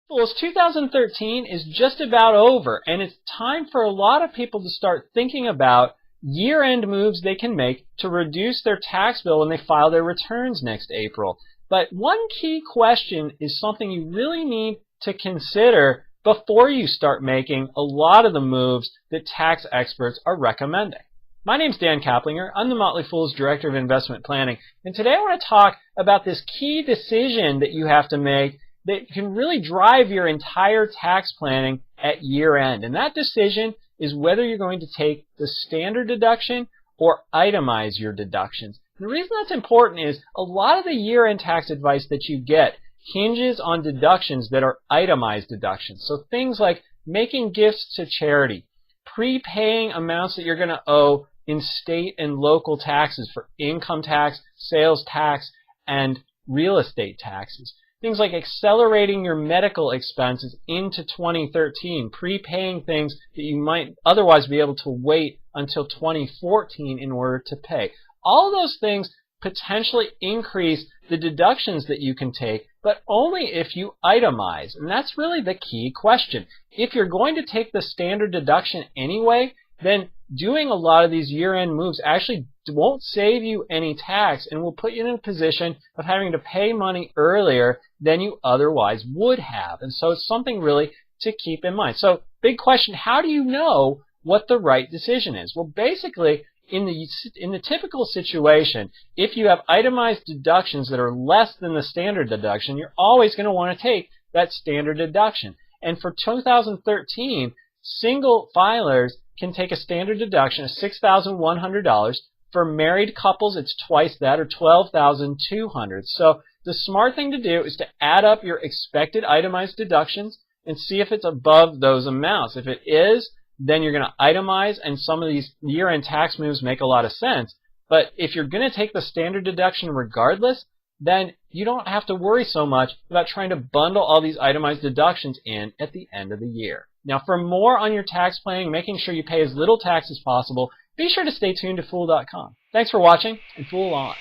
Well, 2013 is just about over, and it's time for a lot of people to start thinking about year-end moves they can make to reduce their tax bill when they file their returns next April. But one key question is something you really need to consider before you start making a lot of the moves that tax experts are recommending. My name's Dan Caplinger. I'm the Motley Fool's Director of Investment Planning, and today I want to talk about this key decision that you have to make that can really drive your entire tax planning at year end. And that decision is whether you're going to take the standard deduction or itemize your deductions. And the reason that's important is a lot of the year-end tax advice that you get hinges on deductions that are itemized deductions. So things like making gifts to charity, prepaying amounts that you're going to owe in state and local taxes for income tax, sales tax, and real estate taxes. Things like accelerating your medical expenses into 2013, prepaying things that you might otherwise be able to wait until 2014 in order to pay. All of those things potentially increase the deductions that you can take, but only if you itemize. And that's really the key question. If you're going to take the standard deduction anyway, then doing a lot of these year-end moves actually won't save you any tax and will put you in a position of having to pay money earlier than you otherwise would have. And so it's something really to keep in mind. So big question, how do you know what the right decision is? Well, basically, in the typical situation, if you have itemized deductions that are less than the standard deduction, you're always going to want to take that standard deduction. And for 2013, single filers can take a standard deduction of $6,100. For married couples, it's twice that, or $12,200. So the smart thing to do is to add up your expected itemized deductions and see if it's above those amounts. If it is, then you're going to itemize, and some of these year-end tax moves make a lot of sense. But if you're going to take the standard deduction regardless, then you don't have to worry so much about trying to bundle all these itemized deductions in at the end of the year. Now, for more on your tax planning, making sure you pay as little tax as possible, be sure to stay tuned to Fool.com. Thanks for watching, and Fool on.